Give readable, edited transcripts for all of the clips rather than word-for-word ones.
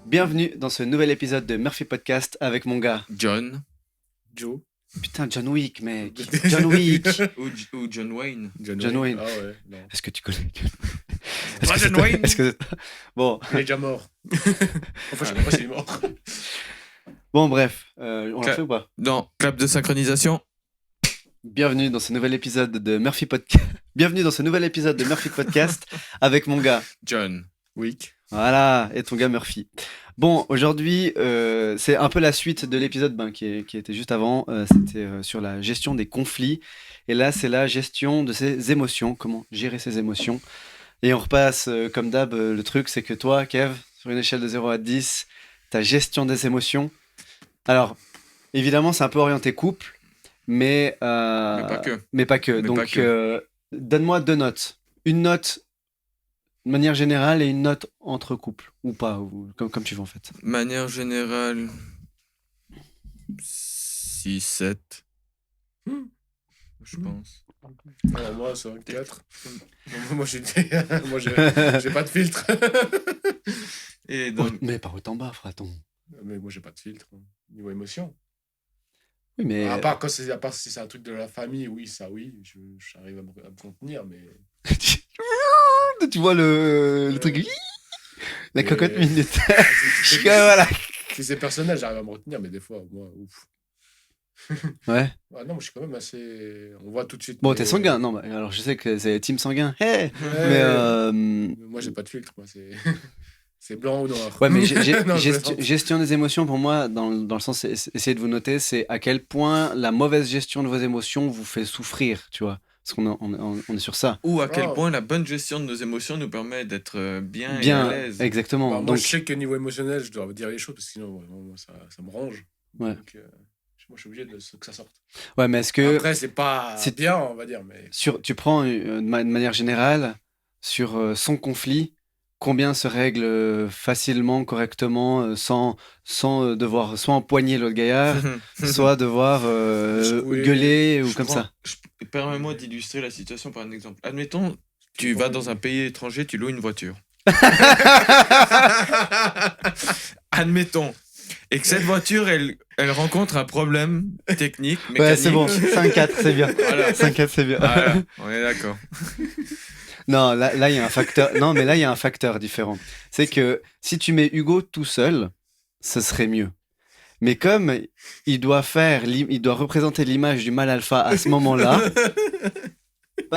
Bienvenue dans ce nouvel épisode de Murphy Podcast avec mon gars. John. Joe. Putain, John Wick, mec. John Wick. Ou John Wayne. John Wayne. Ah ouais, non. Est-ce que tu connais Pas John Wayne. Bon. Il est déjà mort. Enfin, je sais même pas s'il est mort. Bon, bref. On l'a fait ou pas? Non, clap de synchronisation. Bienvenue dans ce nouvel épisode de Murphy Podcast. Bienvenue dans ce nouvel épisode de Murphy Podcast avec mon gars. John Wick. Voilà, et ton gars Murphy. Bon, aujourd'hui, c'est un peu la suite de l'épisode qui était juste avant. C'était sur la gestion des conflits. Et là, c'est la gestion de ses émotions. Comment gérer ses émotions. Et on repasse, comme d'hab, le truc, c'est que toi, Kev, sur une échelle de 0 à 10, ta gestion des émotions. Alors, évidemment, c'est un peu orienté couple, mais pas que. Mais pas que. Mais Donc, pas que. donne-moi 2 notes. Une note de manière générale et une note entre couples, ou pas, ou comme tu veux en fait. Manière générale, 6, 7. Je pense. Alors moi, c'est un 4. Moi, j'ai pas de filtre. Et donc, Mais par autant bas, fraton. Mais moi, j'ai pas de filtre. Niveau émotion. Oui, mais... À part si c'est un truc de la famille, oui, ça, oui. J'arrive à me contenir, mais... tu vois le truc... La cocotte minute. Si Voilà. c'est personnel, j'arrive à me retenir, mais des fois, moi, ouf. Ouais. Ah non, moi, je suis quand même assez... On voit tout de suite... Bon, t'es sanguin, non, alors je sais que c'est team sanguin. Hey Ouais, mais moi, j'ai pas de filtre, moi, c'est... C'est blanc ou noir. Ouais, mais Non, gestion des émotions, pour moi, dans le sens, essayez de vous noter, c'est à quel point la mauvaise gestion de vos émotions vous fait souffrir, tu vois. Parce qu'on est sur ça. ou à quel point la bonne gestion de nos émotions nous permet d'être bien et à l'aise. Exactement. Bah, moi, Donc, je sais que niveau émotionnel, je dois dire les choses, parce que sinon, vraiment, moi, ça me ronge. Ouais. Donc, moi, je suis obligé que ça sorte. ouais, mais est-ce que... Après, c'est pas bien, on va dire, mais... Tu prends de manière générale, sur son conflit, combien se règle facilement, correctement, sans devoir soit empoigner l'autre gaillard, soit devoir gueuler ou comme ça. Permets-moi d'illustrer la situation par un exemple. Admettons, tu vas dans un pays étranger, tu loues une voiture. Admettons. Et que cette voiture, elle rencontre un problème technique, mécanique. Ouais, c'est bon, 5-4, c'est bien. Voilà. 5-4, c'est bien. Voilà, on est d'accord. Non, là, il y a un facteur. Non, mais là, il y a un facteur différent. C'est que si tu mets Hugo tout seul, ce serait mieux. Mais comme il doit représenter l'image du mâle alpha à ce moment-là.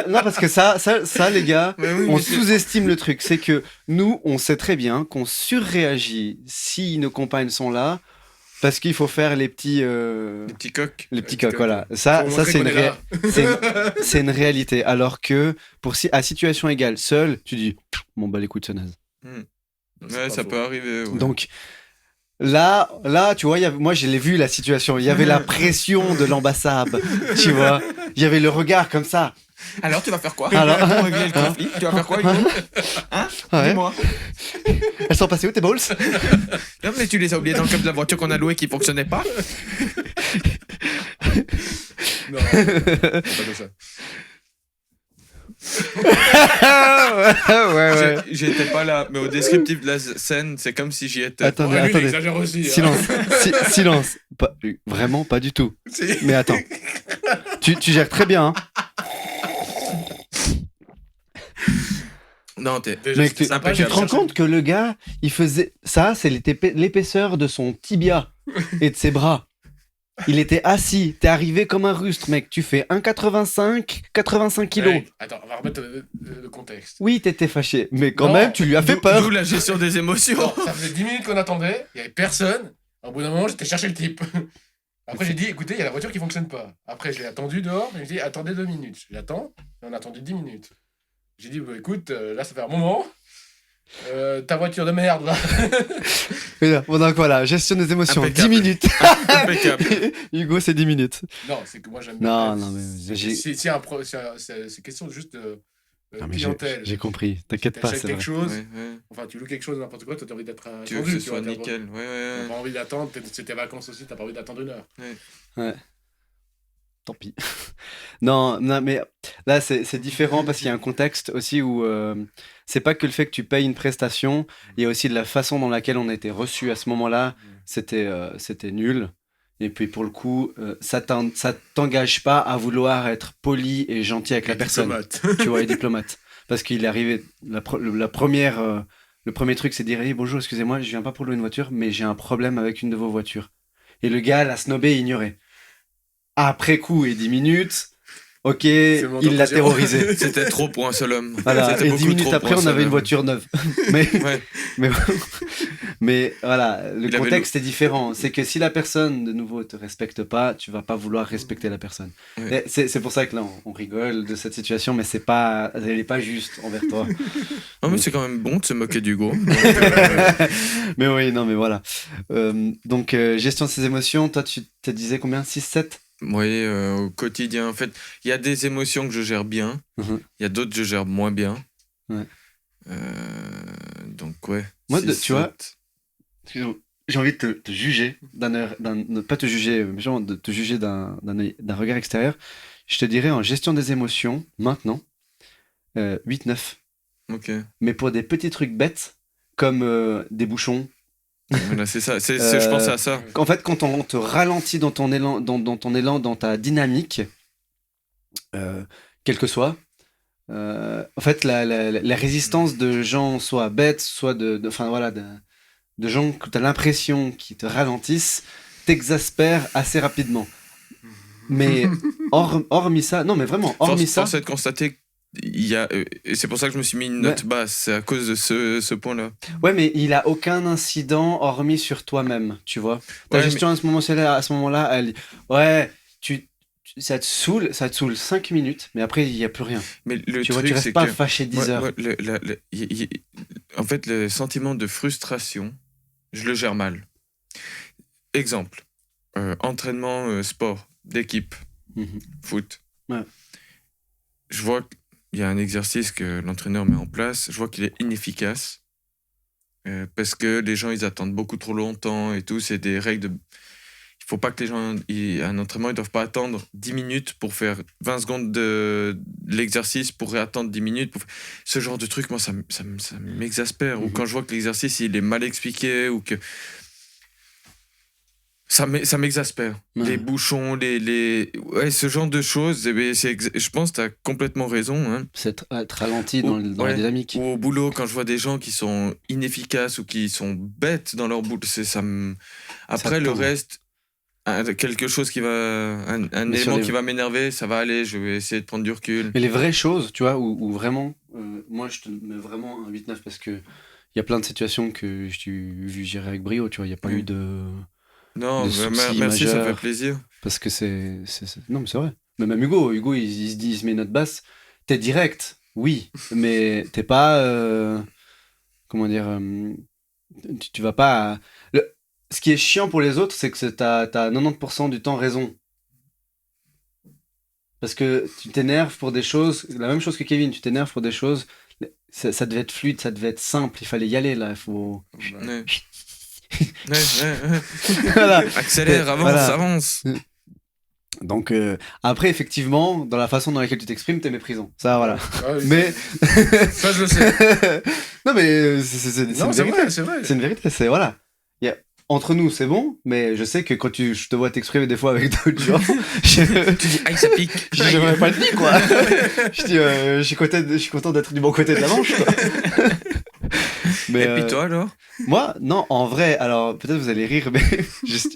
Non, parce que ça, les gars, on sous-estime le truc. C'est que nous, on sait très bien qu'on surréagit si nos compagnes sont là, parce qu'il faut faire les petits coqs. Les petits coqs, voilà. Ça c'est une réalité. Alors que à situation égale, seul, tu dis, bon bah les coups de ce naze. Ouais, ça peut arriver. Ouais. Donc là, tu vois, moi je l'ai vu la situation. Il y avait la pression de l'ambassade, tu vois. Il y avait le regard comme ça. Alors, tu vas faire quoi pour régler le conflit? Tu vas faire quoi, Hugo? Hein? Ouais. Dis-moi. Elles sont passées où tes balls? Non, mais tu les as oubliées dans le club de la voiture qu'on a louée qui fonctionnait pas? Non, c'est pas de ça. ouais. J'étais pas là, mais au descriptif de la scène, c'est comme si j'y étais. Attendez, Ouais, lui, il exagère aussi. Silence. Vraiment pas du tout. Mais attends. Tu gères très bien. Hein. Non, Mec, tu te rends compte que le gars, il faisait ça, c'est l'épaisseur de son tibia et de ses bras. Il était assis, t'es arrivé comme un rustre, mec. Tu fais 85 kilos. Ouais, attends, on va remettre le contexte. Oui, t'étais fâché, mais quand même, tu lui as fait peur. D'où la gestion des émotions. Non, ça faisait 10 minutes qu'on attendait, il n'y avait personne. Au bout d'un moment, j'étais chercher le type. Après, j'ai dit, écoutez, il y a la voiture qui fonctionne pas. Après, je l'ai attendu dehors, mais je dit, attendez 2 minutes. J'attends, et on a attendu 10 minutes. J'ai dit, bah, écoute, là, ça fait un moment. Ta voiture de merde, là. Bon, donc voilà, gestion des émotions, Impeccable. 10 minutes. Impeccable. Hugo, c'est 10 minutes. Non, c'est que moi, j'aime bien. Non, mais c'est question juste de Non, mais clientèle. j'ai compris, t'inquiète pas, T'achètes c'est quelque vrai. chose, Ouais. enfin, tu loues quelque chose, n'importe quoi, toi, t'as envie d'être Tu veux que attendu. ce soit vois, nickel. T'as pas envie d'attendre, c'est tes vacances aussi, t'as pas envie d'attendre 1 heure. Ouais. tant pis. Non, non, mais là, c'est différent parce qu'il y a un contexte aussi où c'est pas que le fait que tu payes une prestation, il y a aussi de la façon dans laquelle on a été reçu à ce moment-là, c'était nul. Et puis pour le coup, ça t'engage pas à vouloir être poli et gentil avec la personne, Diplomate. tu vois, et diplomate. Parce qu'il est arrivé, la première, le premier truc, c'est de dire, hey, bonjour, excusez-moi, je viens pas pour louer une voiture, mais j'ai un problème avec une de vos voitures. Et le gars l'a snobé et ignoré. Après coup et 10 minutes, ok, le moment il l'a d'occasion. terrorisé. C'était trop pour un seul homme. Voilà. C'était Et beaucoup 10 minutes trop après, pour un on avait seul une homme. voiture neuve. Mais, Ouais. mais, mais voilà, le Il avait contexte est différent. C'est que si la personne, de nouveau, te respecte pas, tu vas pas vouloir respecter la personne. Ouais. Et c'est pour ça que là, on rigole de cette situation, mais c'est pas, elle est pas juste envers toi. Non, mais c'est quand même bon de se moquer d'Hugo. Mais oui, non, mais voilà. Donc, gestion de ses émotions, toi, tu te disais combien? 6, 7? Oui, au quotidien, en fait, il y a des émotions que je gère bien, Mhm. il y a d'autres que je gère moins bien. Ouais. Donc, ouais. Moi, 6, tu vois, 7. j'ai envie de te juger, pas te juger, mais genre de te juger d'un regard extérieur. Je te dirais en gestion des émotions, maintenant, 8, 9. Ok. Mais pour des petits trucs bêtes, comme des bouchons. Voilà, c'est ça. Je pensais à ça. En fait, quand on te ralentit dans ton élan, dans ton élan, dans ta dynamique, quel que soit, en fait, la résistance de gens, soit bêtes, soit enfin voilà, de gens que tu as l'impression qui te ralentissent, t'exaspère assez rapidement. Mais hormis ça, non mais vraiment, hormis ça, Force est de constater il y a, et c'est pour ça que je me suis mis une note basse, c'est à cause de ce point-là. ouais, mais il a aucun incident hormis sur toi-même, tu vois. Ta Ouais, gestion à ce moment-là, elle, ouais, ça te saoule 5 minutes, mais après il y a plus rien. mais le Tu vois, truc, tu restes c'est pas que fâché 10 heures. moi, en fait, le sentiment de frustration, je le gère mal. Exemple, entraînement sport d'équipe, Mhm. foot. Ouais. Je vois qu'il y a un exercice que l'entraîneur met en place, je vois qu'il est inefficace parce que les gens ils attendent beaucoup trop longtemps et tout. C'est des règles de. Il faut pas que les gens. Un entraînement, ils doivent pas attendre 10 minutes pour faire 20 secondes de l'exercice pour réattendre 10 minutes. Ce genre de truc, moi, ça m'exaspère. Ou Mhm. quand je vois que l'exercice il est mal expliqué ou que. Ça m'exaspère. Ouais. Les bouchons, ouais, ce genre de choses, eh ben, je pense que tu as complètement raison. Hein. C'est être ralenti dans la Ouais, dynamique. ou au boulot, quand je vois des gens qui sont inefficaces ou qui sont bêtes dans leur boulot, après, le tend. reste, quelque chose qui va. Un Mais sur élément les- qui va m'énerver, ça va aller, je vais essayer de prendre du recul. Mais les vraies choses, tu vois, où vraiment, moi je te mets vraiment un 8-9 parce que il y a plein de situations que je gérais avec brio, tu vois, il n'y a pas Mm. eu de Non, soucis merci, ça fait majeurs. plaisir. Parce que non, mais c'est vrai. Mais même Hugo, il se met une note basse. T'es direct, oui, mais t'es pas. Comment dire. Tu vas pas. Ce qui est chiant pour les autres, c'est que t'as 90% du temps raison. Parce que tu t'énerves pour des choses. La même chose que Kevin, tu t'énerves pour des choses. Ça devait être fluide, ça devait être simple. Il fallait y aller là. Il faut. Ouais. Ouais. Voilà. Accélère, avance, Voilà. avance. Donc après effectivement dans la façon dans laquelle tu t'exprimes t'es méprisant ça voilà Ah oui, mais ça, je le sais. non mais c'est Non, une c'est vérité vrai, c'est vrai. c'est une vérité c'est voilà entre nous c'est bon mais je sais que quand je te vois t'exprimer des fois avec d'autres gens je Tu dis, aïe, ça pique. devrais pas le dire quoi je dis je suis content d'être du bon côté de la manche quoi. Mais, Et puis toi alors? moi non en vrai alors peut-être vous allez rire mais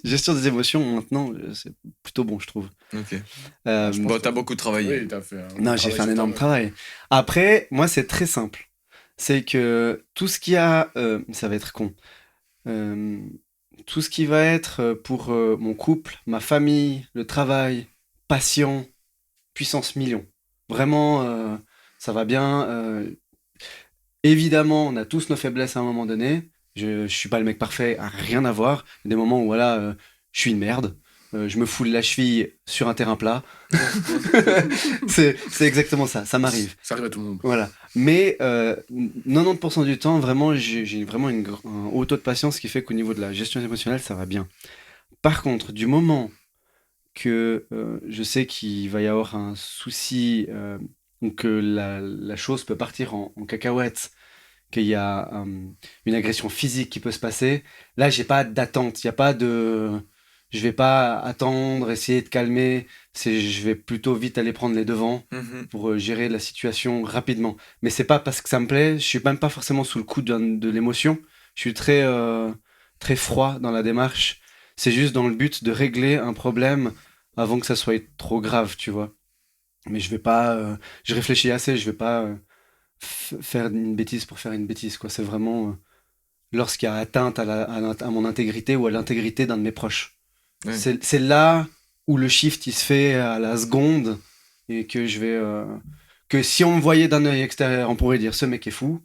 gestion des émotions maintenant c'est plutôt bon je trouve. Ok. je pense Bon, t'as beaucoup travaillé. Oui, t'as fait un Non, j'ai travail fait un sur énorme toi-même. travail. Après, moi, c'est très simple. C'est que tout ce qui a... ça va être con. Euh, tout ce qui va être pour mon couple, ma famille, le travail, passion, puissance million. Vraiment, ça va bien. Évidemment, on a tous nos faiblesses à un moment donné. Je suis pas le mec parfait, rien à voir. Il y a des moments où, voilà, je suis une merde. Je me foule la cheville sur un terrain plat. C'est exactement ça, ça m'arrive. Ça arrive à tout le monde. Voilà. Mais 90% du temps, vraiment, j'ai vraiment un haut taux de patience qui fait qu'au niveau de la gestion émotionnelle, ça va bien. Par contre, du moment que je sais qu'il va y avoir un souci, ou que la chose peut partir en cacahuète, qu'il y a une agression physique qui peut se passer, là, j'ai pas d'attente. Il y a pas de. Je vais pas attendre, essayer de calmer. Je vais plutôt vite aller prendre les devants Mhm. pour gérer la situation rapidement. Mais c'est pas parce que ça me plaît. Je suis même pas forcément sous le coup de l'émotion. Je suis très froid dans la démarche. C'est juste dans le but de régler un problème avant que ça soit trop grave, tu vois. Mais je vais pas. Je réfléchis assez. Je vais pas faire une bêtise pour faire une bêtise, quoi. C'est vraiment lorsqu'il y a atteinte à mon intégrité ou à l'intégrité d'un de mes proches. Ouais. C'est là où le shift il se fait à la seconde et que je vais. Que si on me voyait d'un œil extérieur, on pourrait dire ce mec est fou.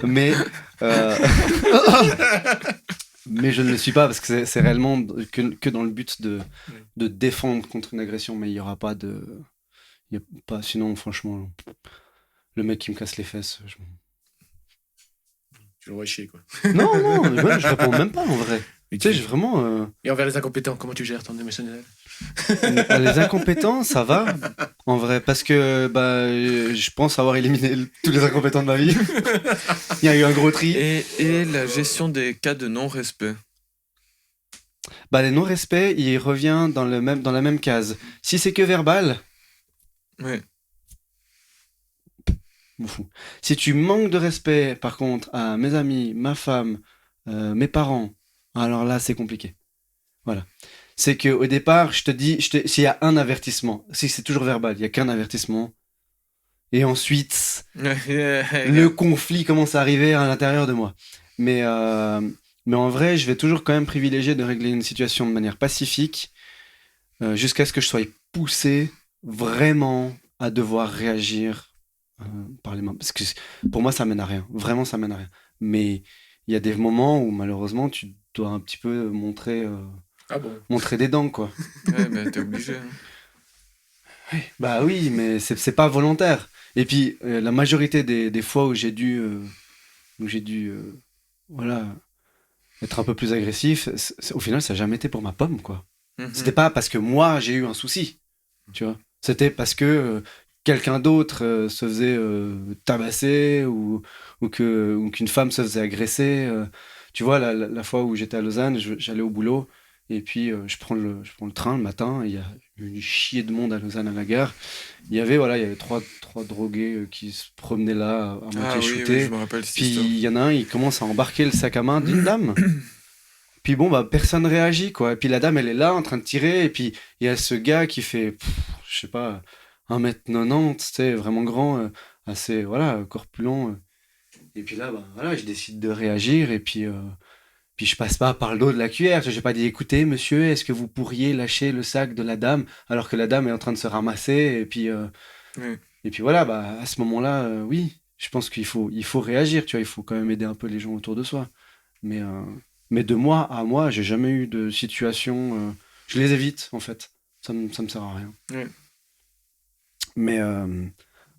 Mais. euh, Mais je ne le suis pas parce que c'est réellement que dans le but de défendre contre une agression, mais il n'y aura pas de. Il y a pas, sinon, franchement, le mec qui me casse les fesses. Tu le vois chier, quoi. Non, non, mais ouais, je réponds même pas en vrai. Et, Tu sais, j'ai vraiment. et envers les incompétents, comment tu gères ton émotionnel? Les incompétents, ça va, en vrai, parce que je pense avoir éliminé tous les incompétents de ma vie. Il y a eu un gros tri. Et la gestion des cas de non-respect. Les non-respects, il revient dans la même case. Si c'est que verbal, Ouais. m'en fous. Si tu manques de respect, par contre, à mes amis, ma femme, mes parents, alors là, c'est compliqué. Voilà. C'est que au départ, je te dis, s'il y a un avertissement, si c'est toujours verbal, il y a qu'un avertissement, et ensuite, le conflit commence à arriver à l'intérieur de moi. Mais, euh, mais en vrai, je vais toujours quand même privilégier de régler une situation de manière pacifique, jusqu'à ce que je sois poussé vraiment à devoir réagir par les mains. Parce que pour moi, ça mène à rien. Vraiment, ça mène à rien. Mais il y a des moments où malheureusement, tu dois un petit peu Ah bon? montrer des dents, quoi. Ouais, mais t'es obligé. Hein. Bah oui, mais c'est pas volontaire. Et puis, la majorité des fois où j'ai dû voilà, être un peu plus agressif, au final, ça n'a jamais été pour ma pomme, quoi. Mhm. C'était pas parce que moi, j'ai eu un souci, tu vois. C'était parce que quelqu'un d'autre se faisait tabasser ou qu'une femme se faisait agresser. Tu vois, la fois où j'étais à Lausanne, j'allais au boulot et puis je prends le train le matin. Et il y a une chier de monde à Lausanne à la gare. Il y avait trois drogués qui se promenaient là à moitié Ah oui, shootés. je me rappelle cette Puis histoire. il y en a un, il commence à embarquer le sac à main d'une dame. Puis bon, personne réagit, quoi. Et puis la dame, elle est là en train de tirer. Et puis il y a ce gars qui fait, je sais pas, 1m90, tu sais, vraiment grand, assez, voilà, corpulent. Et puis là, voilà, je décide de réagir. Et puis je passe pas par le dos de la cuillère. J'ai pas dit, écoutez, monsieur, est-ce que vous pourriez lâcher le sac de la dame alors que la dame est en train de se ramasser. Oui. Et puis voilà, à ce moment-là, oui, je pense il faut réagir, tu vois, il faut quand même aider un peu les gens autour de soi. Mais, euh, mais de moi à moi, j'ai jamais eu de situation. Je les évite, en fait. Ça me sert à rien. Oui. Mais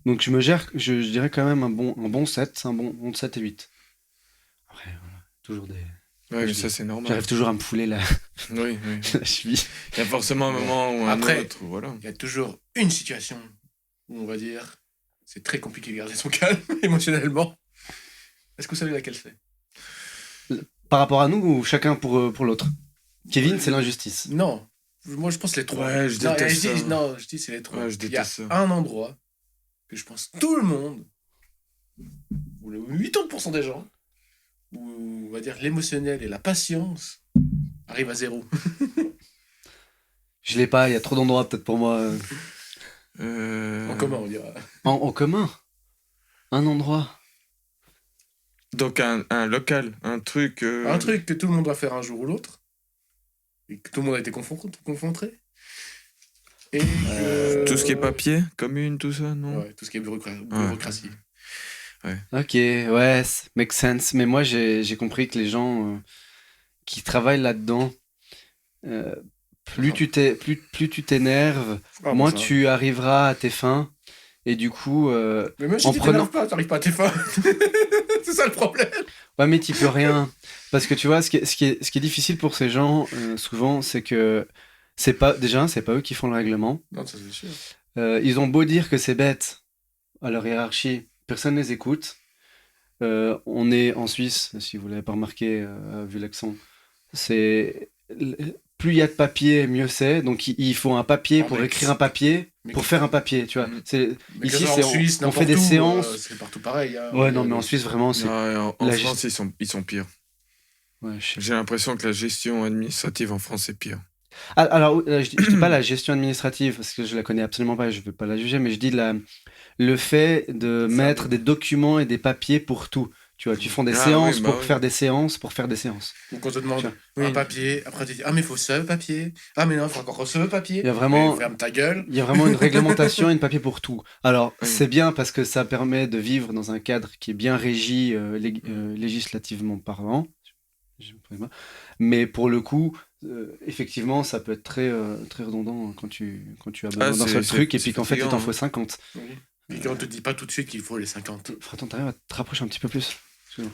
donc je me gère, je dirais quand même un bon 7, un bon 7 et 8. Après, voilà, toujours des. Ouais, mais je- ça c'est normal. J'arrive toujours à me fouler Oui, oui. la cheville. Il y a forcément un moment ou un Après, autre, voilà. Il y a toujours une situation où on va dire c'est très compliqué de garder son calme émotionnellement. Est-ce que vous savez laquelle c'est? Par rapport à nous ou chacun pour l'autre? Kevin, c'est l'injustice. Non. Moi, je pense les trois. Ouais, je Non, déteste je dis, ça. non, je dis c'est les trois. Ouais, je Il y a déteste ça. un endroit que je pense tout le monde, ou le 80% des gens, où on va dire l'émotionnel et la patience arrivent à zéro. Je l'ai pas, il y a trop d'endroits peut-être pour moi. En commun, on dira. En commun. Un endroit. Donc un local, un truc. Un truc que tout le monde doit faire un jour ou l'autre, et que tout le monde a été confronté. Et Tout ce qui est papier, commune, tout ça, non? Ouais, tout ce qui est bureaucratie. Ok, ouais, make sense. Mais moi, j'ai compris que les gens qui travaillent là-dedans, euh, plus tu t'énerves, Ah, moins bon, ça. tu arriveras à tes fins. Et du coup, Mais même si en tu prenant... t'énerves pas, t'arrives pas à tes fins. C'est ça le problème. Ouais, mais tu peux rien. Parce que tu vois, ce qui est difficile pour ces gens, souvent, c'est que c'est pas eux qui font le règlement. Non, ça c'est sûr. Ils ont beau dire que c'est bête à leur hiérarchie, personne ne les écoute. On est en Suisse, si vous l'avez pas remarqué, vu l'accent. C'est plus il y a de papier, mieux c'est. Donc il faut un papier Oh, pour mec, écrire un papier, mais pour que- faire un papier, tu vois. Mm. Mais que Ici, ce soit en Suisse, on fait n'importe des où, séances. c'est partout pareil. Hein. Ouais, non, mais en Suisse, vraiment, c'est. En la France, ils sont pires. Ouais, je sais. J'ai l'impression que la gestion administrative en France est pire. Ah, alors, je dis pas la gestion administrative, parce que je la connais absolument pas et je veux pas la juger, mais je dis le fait de Ça, mettre oui. des documents et des papiers pour tout. Tu vois, tu font des Ah, séances oui, bah pour oui. faire des séances, pour faire des séances. Ou qu'on te demande Tiens. un Oui. papier, après tu dis ah mais il faut ce papier, ah mais non il faut encore ce papier. Il y a vraiment- Mais ferme ta gueule. Il y a vraiment une réglementation et un papier pour tout. Alors, Oui. c'est bien parce que ça permet de vivre dans un cadre qui est bien régi législativement parlant. Mais pour le coup, effectivement, ça peut être très redondant quand tu as besoin d'un seul truc et puis qu'en fait, il t'en fatigant, faut 50. Oui. Puis quand on te dit pas tout de suite qu'il faut les 50. Attends, t'arrives à te rapprocher un petit peu plus.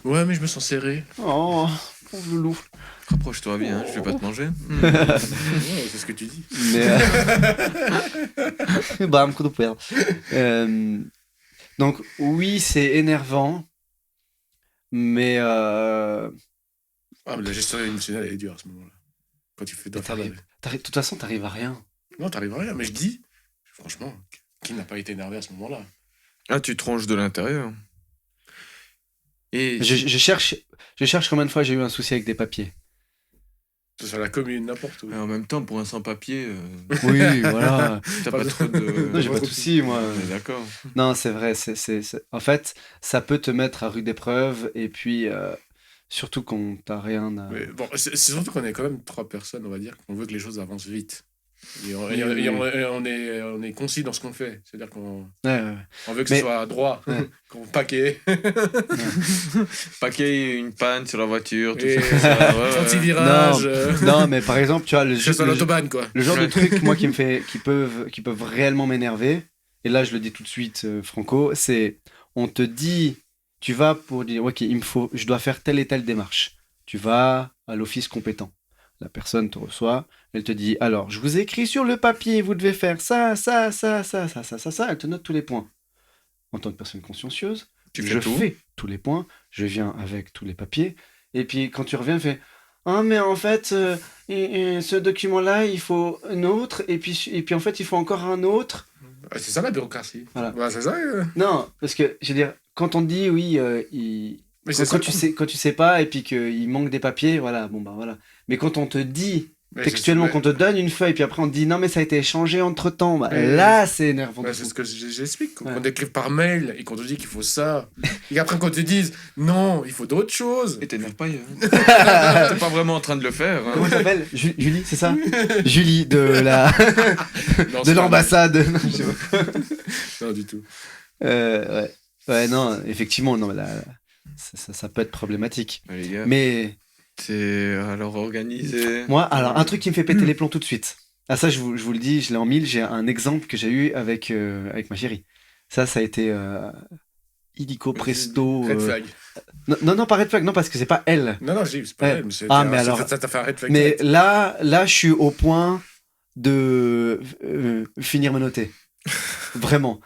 Ouais mais je me sens serré. Oh, pauvre loulou. Rapproche-toi bien, je vais pas te manger. Ouais, c'est ce que tu dis. Mais. Bam, coup de poing. Donc, oui, c'est énervant, mais. Ah mais la gestion émotionnelle elle est dure à ce moment-là. Quand tu dois faire De toute façon, t'arrives à rien. Non t'arrives à rien, mais je dis, franchement, qui n'a pas été énervé à ce moment-là? Ah, tu tronches de l'intérieur. Et Je cherche combien de fois j'ai eu un souci avec des papiers. Que ce soit la commune, n'importe où. en même temps, pour un sans-papier, Oui, voilà. t'as Pas pas de- trop de. Non, j'ai pas de soucis, moi. On est d'accord. Non, c'est vrai. En fait, ça peut te mettre à rude épreuve et puis surtout quand t'as rien à. Mais bon, c'est surtout qu'on est quand même 3 personnes, on va dire, qu'on veut que les choses avancent vite. Et on, Oui, et oui, oui. on est concis dans ce qu'on fait. C'est-à-dire qu'on Ouais, ouais. on veut que Mais- ce soit droit, Ouais. qu'on paquet, Pas qu'il y ait une panne sur la voiture, tout et ça. Ouais, ouais. anti-virage, Non, mais par exemple, tu vois, que ce soit l'autobahn, quoi. le genre de Ouais. truc, moi, qui peuvent réellement m'énerver, et là, je le dis tout de suite, Franco, c'est, on te dit, tu vas pour dire, ok, je dois faire telle et telle démarche. Tu vas à l'office compétent. La personne te reçoit, elle te dit, alors, je vous ai écrit sur le papier, vous devez faire ça, ça, ça, ça, ça, ça, ça, ça, elle te note tous les points. En tant que personne consciencieuse, Tu je fais tout. fais tous les points, je viens avec tous les papiers, et puis quand tu reviens, tu fais ah mais en fait et ce document-là il faut un autre, et puis en fait il faut encore un autre. Ah, c'est ça la bureaucratie. Voilà. Bah, c'est ça. Non, parce que je veux dire, quand on te dit oui, Mais quand, c'est ça. quand tu sais pas et puis qu'il manque des papiers, voilà, bon bah voilà. Mais quand on te dit Mais textuellement, c'est- qu'on te donne une feuille, puis après on te dit non mais ça a été échangé entre temps, bah, Mais- là c'est énervant. Bah, de c'est fou. ce que j'explique. Qu'on Ouais. écrive par mail et qu'on te dit qu'il faut ça. Et après, qu'on te dise non, il faut d'autres choses. Et t'énerves pas, T'es pas vraiment en train de le faire. hein. Comment elle s'appelle Julie, c'est ça Julie de la Non, de c'est l'ambassade. Non, je sais pas. pas- Non, du tout. Ouais. Ouais, non, effectivement, non, là, ça peut être problématique. Ouais, les gars, Mais c'est alors organisé. moi, alors, un truc qui me fait péter les plombs tout de suite. Ah, ça, je vous le dis, je l'ai en mille, j'ai un exemple que j'ai eu avec ma chérie. Ça a été illico presto. Red flag. Non, pas red flag, non, parce que c'est pas elle. Non, c'est pas Ouais. elle, mais c'est Ah, mais alors- ça t'a fait un red flag. Mais direct. là, je suis au point de finir me noter. Vraiment.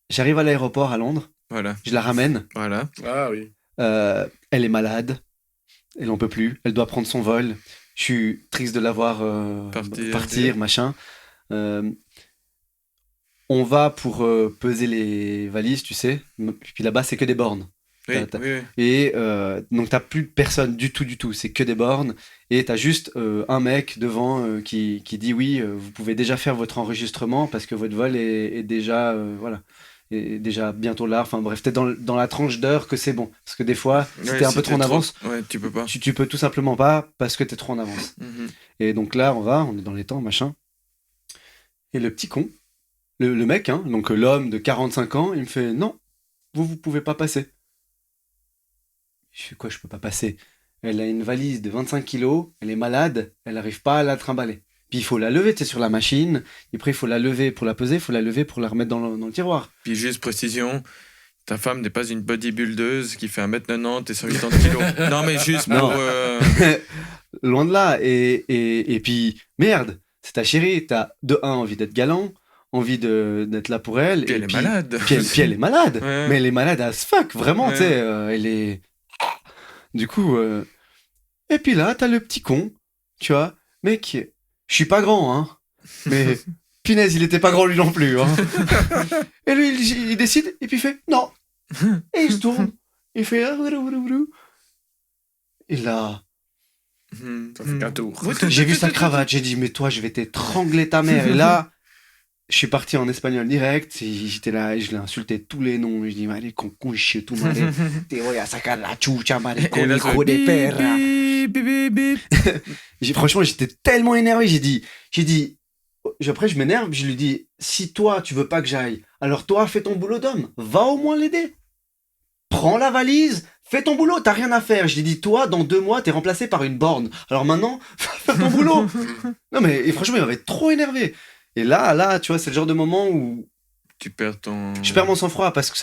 J'arrive à l'aéroport à Londres, Voilà, je la ramène. voilà. Ah oui. Elle est malade, elle en peut plus, elle doit prendre son vol. Je suis triste de la voir partir, machin. On va pour peser les valises, tu sais. Puis là-bas, c'est que des bornes. Oui, T'as- oui, oui. Et donc, t'as plus de personne du tout. C'est que des bornes. Et t'as juste un mec devant qui dit oui, vous pouvez déjà faire votre enregistrement parce que votre vol est déjà, voilà, est déjà bientôt là. Enfin bref, t'es dans la tranche d'heure que c'est bon. Parce que des fois, si Ouais, t'es un si peu trop en avance, Ouais, tu peux pas. tu peux tout simplement pas parce que t'es trop en avance. Mhm. Et donc là, on est dans les temps, machin. Et le petit con, le mec, hein, donc l'homme de 45 ans, il me fait non, vous pouvez pas passer. Je fais quoi, je peux pas passer? Elle a une valise de 25 kilos, elle est malade, elle arrive pas à la trimballer. Puis il faut la lever, tu sais, sur la machine. Et après, il faut la lever pour la peser, il faut la lever pour la remettre dans le tiroir. Puis juste précision, ta femme n'est pas une bodybuildeuse qui fait 1m90 et 180 kilos. Non, mais juste Non. pour... Loin de là. Et puis, merde, c'est ta chérie. T'as de un, envie d'être galant, envie d'être là pour elle. Puis et elle est malade. Puis elle est malade. Ouais. Mais elle est malade as fuck, vraiment, Ouais. tu sais. Elle est. Du coup. Et puis là, t'as le petit con, tu vois. Mec, je suis pas grand, hein. Mais. Punaise, il était pas grand lui non plus, hein. Et lui, il décide, et puis il fait non. Et il se tourne. Il fait. Et là. Ça fait qu'un tour. J'ai vu sa cravate, j'ai dit, mais toi, je vais t'étrangler ta mère. Et là, je suis parti en espagnol direct. Et j'étais là, et je l'ai insulté tous les noms. Je dis, allez, con, couche, tout mal. Te voy a sacar la chucha, marico, Et là, hijo de perra. bip, bip, bip. Franchement, j'étais tellement énervé. J'ai dit, après, je m'énerve. Je lui dis, si toi, tu veux pas que j'aille, alors toi, fais ton boulot d'homme. Va au moins l'aider. Prends la valise. Fais ton boulot, t'as rien à faire. Je lui ai dit, toi, dans 2 mois, t'es remplacé par une borne. Alors maintenant, fais ton boulot. Non, mais et franchement, il m'avait trop énervé. Et là, tu vois, c'est le genre de moment où Tu perds ton... je perds mon sang-froid parce que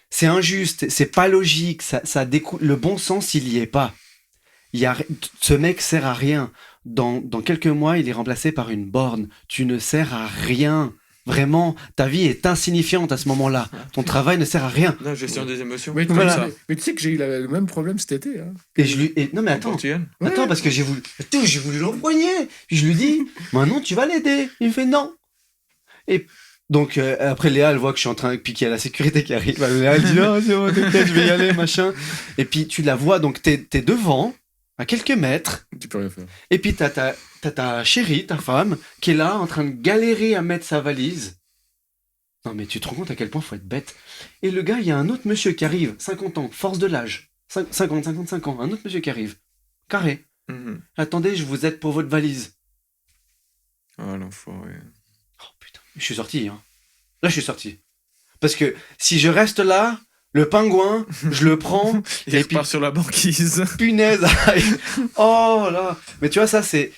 c'est injuste, c'est pas logique. Ça découle. Le bon sens, il y est pas. Ce mec sert à rien. Dans quelques mois, il est remplacé par une borne. Tu ne sers à rien. Vraiment, ta vie est insignifiante à ce moment-là. Ton travail ne sert à rien. Non, gestion des émotions. Mais, Voilà. mais tu sais que j'ai eu le même problème cet été. Hein. Non mais En attends. Portugal. Attends, parce que j'ai voulu l'empoigner. Puis je lui dis, maintenant tu vas l'aider. Il me fait non. Et donc après Léa, elle voit que je suis en train, puis qu'il y a la sécurité qui arrive. Léa, elle dit non, c'est bon, t'inquiète, je vais y aller, machin. Et puis tu la vois, donc t'es devant, à quelques mètres. Tu peux rien faire. Et puis t'as ta chérie, ta femme, qui est là, en train de galérer à mettre sa valise. Non mais tu te rends compte à quel point faut être bête. Et le gars, il y a un autre monsieur qui arrive, 50 ans, force de l'âge. 55 ans, un autre monsieur qui arrive. Carré. Mhm. Attendez, je vous aide pour votre valise. Oh, l'enfoiré. Oh putain, je suis sorti, hein. Là, je suis sorti. Parce que si je reste là, le pingouin, je le prends, Il et puis repart sur la banquise. punaise, aïe. Oh là. Mais tu vois, ça c'est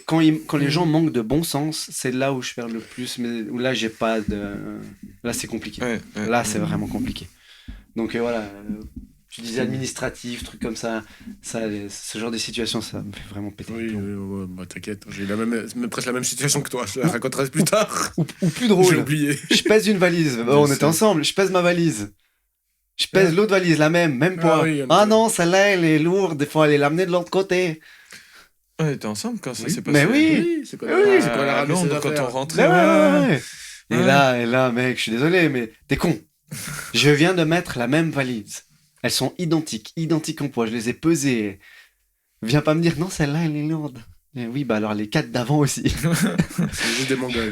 quand les gens manquent de bon sens, c'est là où je perds le plus. Mais où là, j'ai pas de. Là, c'est compliqué. Ouais, ouais. Là, c'est vraiment compliqué. Donc voilà. Tu disais administratif, truc comme ça. Ce genre de situation, ça me fait vraiment péter. Oui, le plomb. ouais, bah, t'inquiète, j'ai eu presque la même situation que toi. Je la raconterai plus tard. Ou plus J'ai drôle. oublié. Je pèse une valise. On Je était sais. ensemble. Je pèse ma valise. Je pèse Ouais. l'autre valise, la même poids. oui, Ah non, celle-là, elle est lourde. Il faut aller l'amener de l'autre côté. On était ensemble quand ça Oui. s'est passé. Mais oui. c'est quoi Oui, c'est quoi la À ramener ses Londres, quand affaires. on rentrait. Ouais. Et Ouais. là, mec, je suis désolé, mais t'es con. Je viens de mettre la même valise. Elles sont identiques en poids. Je les ai pesées. Viens pas me dire, non, celle-là, elle est lourde. Et oui, bah alors les 4 d'avant aussi. C'est juste des mongols.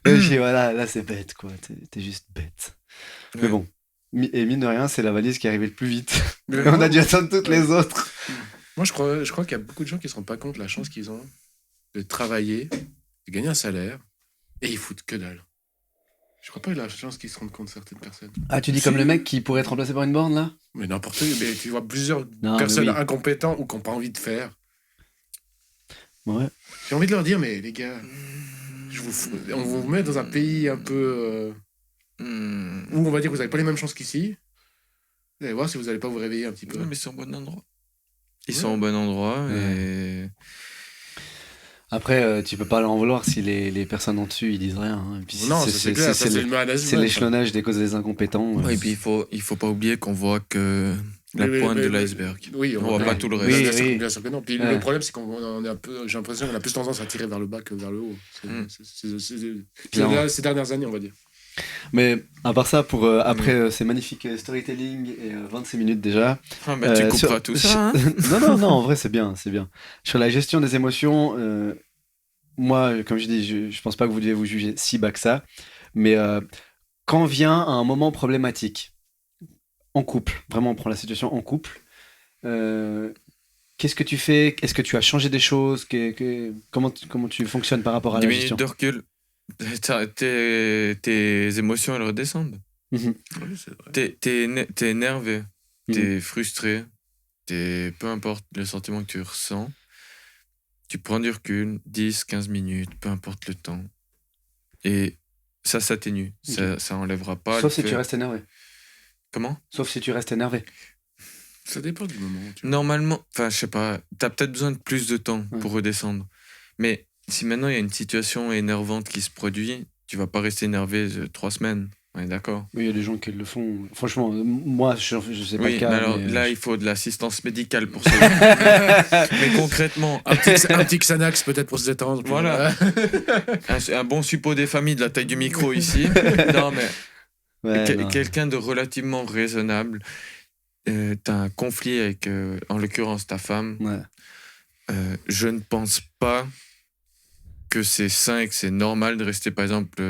Et j'ai dit, voilà, là, c'est bête, quoi. T'es juste bête. Mais Ouais. bon. Et mine de rien, c'est la valise qui est arrivée le plus vite. Mais On a dû attendre toutes les autres. Moi, je crois qu'il y a beaucoup de gens qui se rendent pas compte de la chance qu'ils ont de travailler, de gagner un salaire, et ils foutent que dalle. Je crois pas qu'il y a la chance qu'ils se rendent compte, certaines personnes. Ah, tu dis Si. comme le mec qui pourrait être remplacé par une borne, là? Mais n'importe quoi, mais tu vois plusieurs Non, mais personnes oui. incompétentes ou qui n'ont pas envie de faire. Ouais. J'ai envie de leur dire, mais les gars, on vous met dans un pays un peu où on va dire que vous n'avez pas les mêmes chances qu'ici. Vous allez voir si vous n'allez pas vous réveiller un petit peu. Non, mais ils sont au bon endroit. Ils Ouais. sont au bon endroit Ouais. et... Après, tu peux pas leur en vouloir si les personnes en dessus, ils disent rien. Hein. Et puis, Non, ça c'est clair, ça c'est le management. c'est l'échelonnage des causes des incompétents. Ouais, et puis il faut pas oublier qu'on voit que la Oui, pointe mais- de l'iceberg. Oui, On voit Ouais. pas tout le Oui, reste. Bien sûr, oui. bien sûr que non. Puis Ouais. le problème, c'est qu'on est un peu. J'ai l'impression qu'on a plus tendance à tirer vers le bas que vers le haut. Mm. C'est là, ces dernières années, on va dire. Mais à part ça, pour après ces magnifiques storytelling et 26 minutes déjà. Ah, bah, tu couperas sur- tout ça. Hein. non, en vrai, c'est bien. Sur la gestion des émotions, moi, comme je dis, je pense pas que vous devez vous juger si bas que ça. Mais quand vient un moment problématique, en couple, vraiment, on prend la situation en couple, qu'est-ce que tu fais? Est-ce que tu as changé des choses? Comment tu fonctionnes par rapport à 10 la minutes gestion? de recul. Tes émotions, elles redescendent. Mhm. Oui, c'est vrai. T'es énervé, Mhm. t'es frustré, peu importe le sentiment que tu ressens, tu prends du recul, 10, 15 minutes, peu importe le temps. Et ça s'atténue. Ok. Ça enlèvera pas. Sauf le si tu restes énervé. Comment? Sauf si tu restes énervé. Ça dépend du moment. Tu vois. Normalement, enfin, je sais pas, t'as peut-être besoin de plus de temps Ouais. pour redescendre. Mais si maintenant il y a une situation énervante qui se produit, tu vas pas rester énervé 3 semaines. On est d'accord? Oui, il y a des gens qui le font. Franchement, moi, je sais pas Oui, le cas. mais alors mais, là, il faut de l'assistance médicale pour ça. Mais concrètement, Un petit Xanax peut-être pour se détendre. Voilà. un bon suppôt des familles de la taille du micro ici. Non, mais Ouais, non. quelqu'un de relativement raisonnable, t'as un conflit avec, en l'occurrence, ta femme. Ouais. Je ne pense pas que c'est sain et que c'est normal de rester, par exemple,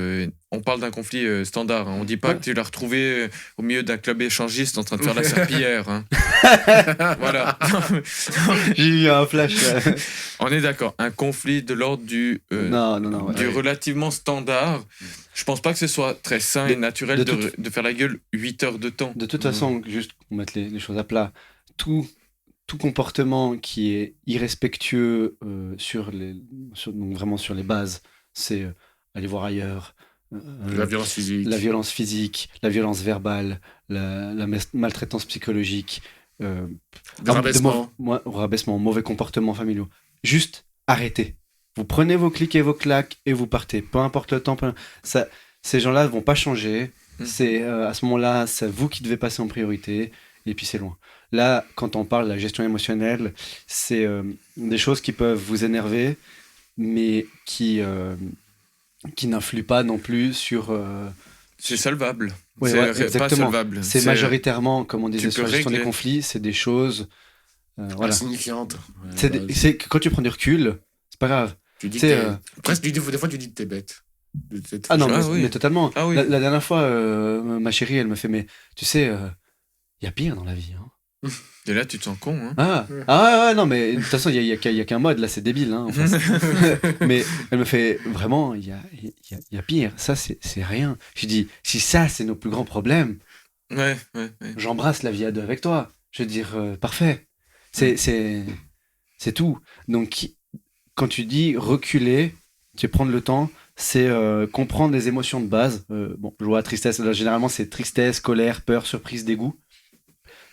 on parle d'un conflit standard, hein. On dit pas Ouais. que tu l'as retrouvé au milieu d'un club échangiste en train de faire la serpillière, hein. Voilà. J'ai eu un flash. Là. On est d'accord. Un conflit de l'ordre du non. Ouais. du relativement standard. Je pense pas que ce soit très sain et naturel de de faire la gueule 8 heures de temps. De toute façon, juste pour mettre les choses à plat, tout comportement qui est irrespectueux donc vraiment sur les bases, c'est aller voir ailleurs, La violence physique. la violence physique, la violence verbale, la maltraitance psychologique, Le rabaissement. rabaissement, mauvais comportements familiaux. Juste arrêtez. Vous prenez vos clics et vos claques et vous partez. Peu importe le temps. Ces gens-là ne vont pas changer. C'est à ce moment-là, c'est vous qui devez passer en priorité. Et puis c'est loin. Là, quand on parle de la gestion émotionnelle, c'est des choses qui peuvent vous énerver, mais qui n'influent pas non plus sur... C'est solvable. Ouais, c'est ouais, pas exactement. solvable. C'est majoritairement, comme on disait tu sur peux la gestion des régler. conflits, c'est des choses... voilà. Insignifiante. C'est que quand tu prends du recul, c'est pas grave. Tu dis C'est, que presque des fois tu dis que t'es bête. Ah non, Ah mais, oui. mais totalement. Ah oui. La dernière fois, ma chérie, elle me fait, mais tu sais, il y a pire dans la vie. Hein. Et là, tu te sens con. Hein. Ah, non, mais de toute façon, il y a qu'un mode, là, c'est débile. Hein, enfin, mais elle me fait, vraiment, il y a pire. Ça, c'est rien. Je dis, si ça, c'est nos plus grands problèmes, Ouais. j'embrasse la vie à deux avec toi. Je veux dire, parfait. C'est tout. Donc, quand tu dis reculer, tu prendre le temps, c'est comprendre les émotions de base. Bon, joie, tristesse, là, généralement, c'est tristesse, colère, peur, surprise, dégoût.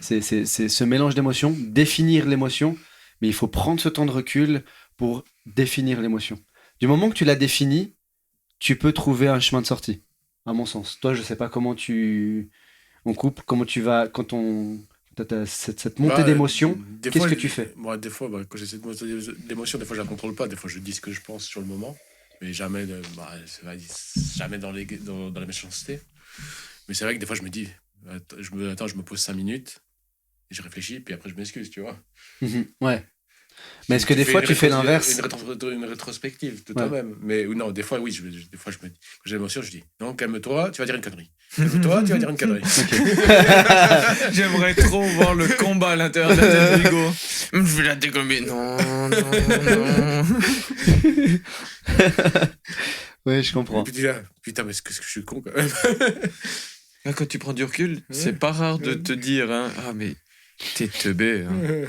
C'est ce mélange d'émotions, définir l'émotion, mais il faut prendre ce temps de recul pour définir l'émotion. Du moment que tu l'as définie, tu peux trouver un chemin de sortie, à mon sens. Toi, je sais pas comment on coupe, comment tu vas, quand t'as cette montée d'émotion, qu'est-ce que tu fais? Moi, des fois, quand j'ai cette montée d'émotion, des fois, je la contrôle pas. Des fois, je dis ce que je pense sur le moment, mais jamais, jamais dans la méchanceté. Mais c'est vrai que des fois, je me dis, je me pose 5 minutes, et je réfléchis, puis après, je m'excuse, tu vois. Ouais. Mais est-ce que des fois, tu fais l'inverse? Une rétrospective de Ouais. toi-même. Mais non, des fois, oui, des fois, je me dis, quand j'ai l'émotion, je dis, non, calme-toi, tu vas dire une connerie. Calme-toi, tu vas dire une connerie. J'aimerais trop voir le combat à l'intérieur de la tête d'Hugo. Je vais la dégommer. Non. Ouais, je comprends. Et puis tu dis là, putain, mais est-ce que je suis con quand même. Là, quand tu prends du recul, c'est pas rare de te dire, hein, ah mais t'es teubé. Hein.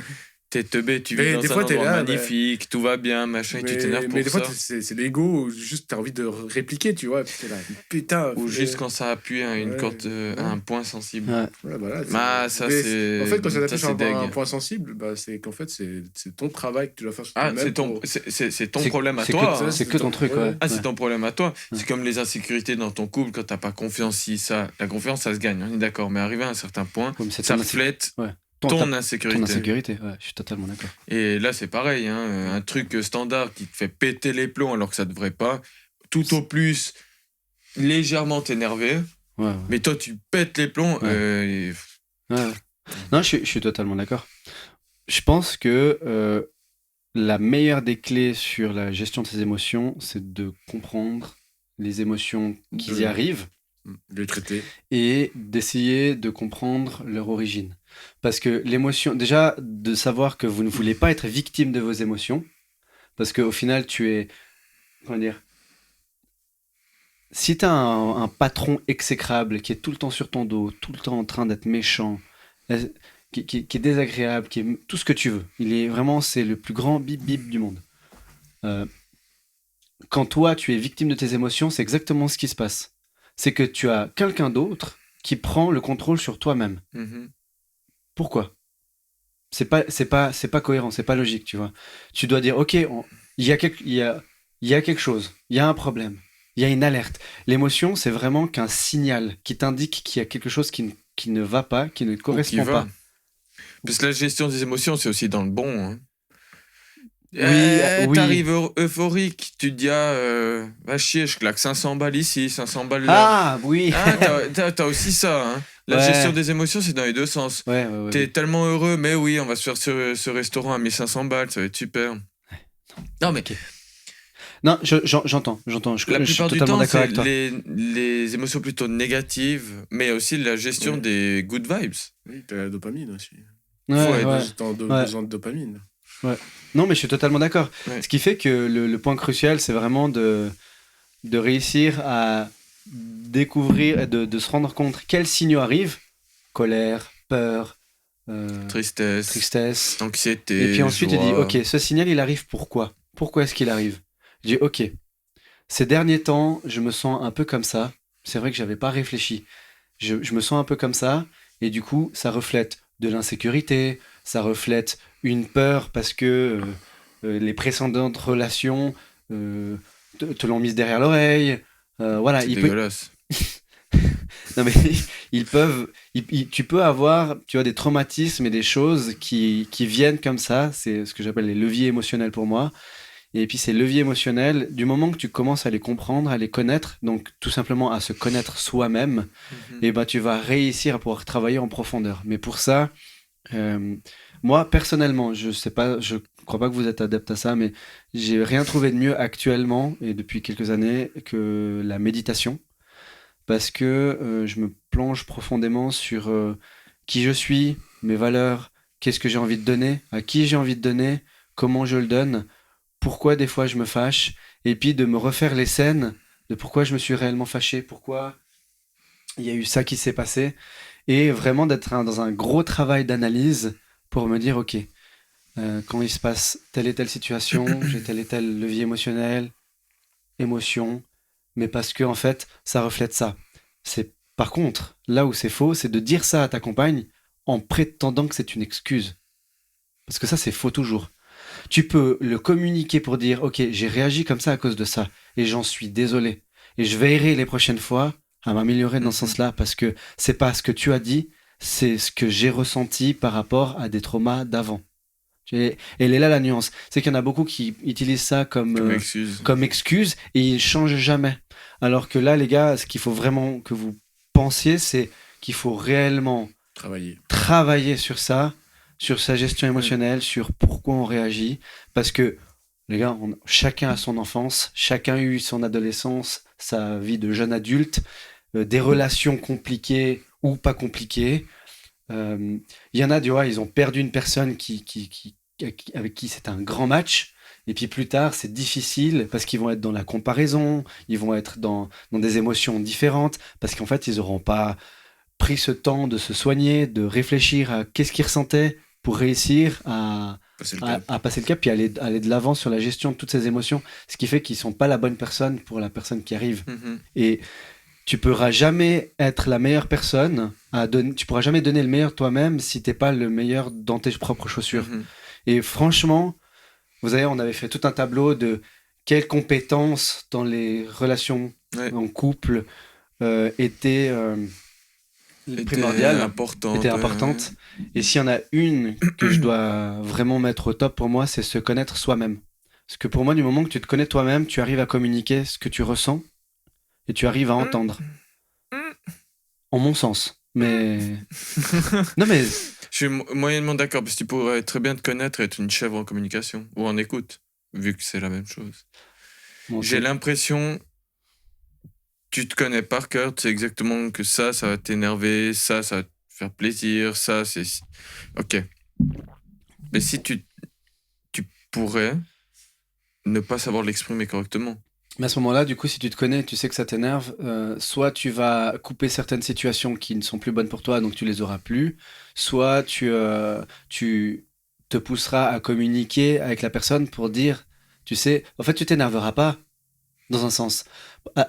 T'es teubé, tu vis Mais dans des un fois, t'es endroit là, magnifique, tout va bien, machin, et tu t'énerves pour mais des ça. fois, c'est l'ego, juste t'as envie de répliquer, tu vois. Puis t'es là, putain. Ou juste quand ça appuie à une Ouais. corde, à un point sensible. Ouais. Ouais, voilà, Ah, ça, c'est- En fait, quand ça ça, t'appuie c'est sur deg. un point sensible, bah, c'est qu'en fait, c'est ton travail que tu dois faire sur Ah, toi-même. c'est ton, pour- c'est ton problème à c'est toi. que- hein. C'est que ton truc, ouais. Ah, c'est Ouais. ton problème à toi. Ouais. C'est comme les insécurités dans ton couple, quand t'as pas confiance, si ça. La confiance, ça se gagne, on est d'accord. Mais arrivé à un certain point, Ouais, mais c'est ça ton reflète Ton ton insécurité. insécurité, ouais, je suis totalement d'accord. Et là, c'est pareil, hein, un truc standard qui te fait péter les plombs alors que ça devrait pas. Tout au plus, légèrement t'énerver. Ouais. Mais toi, tu pètes les plombs. Ouais. Non, je suis totalement d'accord. Je pense que la meilleure des clés sur la gestion de ses émotions, c'est de comprendre les émotions qui y arrivent De le traiter. et d'essayer de comprendre leur origine. Parce que l'émotion, déjà, de savoir que vous ne voulez pas être victime de vos émotions, parce qu'au final, tu es, comment dire, si tu as un patron exécrable qui est tout le temps sur ton dos, tout le temps en train d'être méchant, qui est désagréable, qui est tout ce que tu veux, c'est le plus grand bip bip du monde. euh, quand toi, tu es victime de tes émotions, c'est exactement ce qui se passe. C'est que tu as quelqu'un d'autre qui prend le contrôle sur toi-même. Mhm. Pourquoi? C'est pas cohérent, c'est pas logique, tu vois. Tu dois dire, ok, il y a quelque chose, il y a un problème, il y a une alerte. L'émotion, c'est vraiment qu'un signal qui t'indique qu'il y a quelque chose qui ne va pas, qui ne Ou qui correspond va. pas. Parce que la gestion des émotions, c'est aussi dans le bon. Hein. Oui. T'arrives euphorique, tu te dis, va chier, je claque 500 balles ici, 500 balles là. Ah, oui. Ah, t'as aussi ça. Hein. La Ouais. gestion des émotions, c'est dans les deux sens. Ouais. T'es tellement heureux, mais oui, on va se faire ce restaurant à 1500 balles, ça va être super. Non, mais Ok. Non, j'entends. Je la suis plupart du totalement temps, d'accord c'est avec toi. les émotions plutôt négatives, mais aussi la gestion Ouais. des good vibes. Oui, t'as la dopamine aussi. Ouais. T'as Ouais. besoin de dopamine. Non, mais je suis totalement d'accord. Ouais. Ce qui fait que le point crucial, c'est vraiment de réussir à découvrir, de se rendre compte quels signaux arrivent. Colère, peur, Tristesse, tristesse. anxiété, Et puis ensuite, tu dis, joie. ok, ce signal, il arrive pourquoi? Pourquoi est-ce qu'il arrive? Je dis, ok, ces derniers temps, je me sens un peu comme ça. C'est vrai que j'avais pas réfléchi. Je me sens un peu comme ça. Et du coup, ça reflète de l'insécurité, ça reflète une peur parce que les précédentes relations te l'ont mise derrière l'oreille. Voilà, C'est dégueulasse. non, mais ils peuvent. Tu peux avoir, tu vois, des traumatismes et des choses qui viennent comme ça. C'est ce que j'appelle les leviers émotionnels pour moi. Et puis ces leviers émotionnels, du moment que tu commences à les comprendre, à les connaître, donc tout simplement à se connaître soi-même, Mhm. et ben tu vas réussir à pouvoir travailler en profondeur. Mais pour ça, euh, moi personnellement, je sais pas, je crois pas que vous êtes adepte à ça, mais j'ai rien trouvé de mieux actuellement et depuis quelques années que la méditation, parce que je me plonge profondément sur qui je suis, mes valeurs, qu'est-ce que j'ai envie de donner, à qui j'ai envie de donner, comment je le donne, pourquoi des fois je me fâche, et puis de me refaire les scènes de pourquoi je me suis réellement fâché, pourquoi il y a eu ça qui s'est passé, et vraiment d'être dans un gros travail d'analyse pour me dire, ok, quand il se passe telle et telle situation, j'ai tel et tel levier émotionnel, émotion, mais parce que en fait, ça reflète ça. C'est par contre, là où c'est faux, c'est de dire ça à ta compagne en prétendant que c'est une excuse. Parce que ça, c'est faux toujours. Tu peux le communiquer pour dire, ok, j'ai réagi comme ça à cause de ça, et j'en suis désolé. Et je veillerai les prochaines fois à m'améliorer dans ce sens-là, parce que c'est pas ce que tu as dit, c'est ce que j'ai ressenti par rapport à des traumas d'avant. Et elle est là la nuance. C'est qu'il y en a beaucoup qui utilisent ça Comme excuse. comme excuse et ils changent jamais. Alors que là, les gars, ce qu'il faut vraiment que vous pensiez, c'est qu'il faut réellement Travailler. travailler sur ça, sur sa gestion émotionnelle, sur pourquoi on réagit. Parce que, les gars, chacun a son enfance, chacun a eu son adolescence, sa vie de jeune adulte, des relations compliquées ou pas compliquées. Il y en a, tu vois, ils ont perdu une personne avec qui c'est un grand match. Et puis plus tard, c'est difficile parce qu'ils vont être dans la comparaison, ils vont être dans des émotions différentes, parce qu'en fait, ils n'auront pas pris ce temps de se soigner, de réfléchir à qu'est-ce qu'ils ressentaient pour réussir Passer le cap. à passer le cap et aller de l'avant sur la gestion de toutes ces émotions. Ce qui fait qu'ils ne sont pas la bonne personne pour la personne qui arrive. Mhm. Et tu pourras jamais être la meilleure personne tu pourras jamais donner le meilleur de toi-même si t'es pas le meilleur dans tes propres chaussures. Mhm. Et franchement, vous savez, on avait fait tout un tableau de quelles compétences dans les relations Ouais. en couple étaient Était primordiales, importante. étaient importantes. Et s'il y en a une que je dois vraiment mettre au top pour moi, c'est se connaître soi-même. Parce que pour moi, du moment que tu te connais toi-même, tu arrives à communiquer ce que tu ressens et tu arrives à entendre. En mon sens. Mais. Non, mais. Je suis moyennement d'accord, parce que tu pourrais très bien te connaître et être une chèvre en communication ou en écoute, vu que c'est la même chose. Bon, J'ai l'impression, tu te connais par cœur, tu sais exactement que ça va t'énerver, ça va te faire plaisir, ça, c'est... Ok. Mais si tu pourrais ne pas savoir l'exprimer correctement. Mais à ce moment-là, du coup, si tu te connais, tu sais que ça t'énerve, soit tu vas couper certaines situations qui ne sont plus bonnes pour toi, donc tu les auras plus, soit tu te pousseras à communiquer avec la personne pour dire, Tu sais, en fait, tu t'énerveras pas, dans un sens.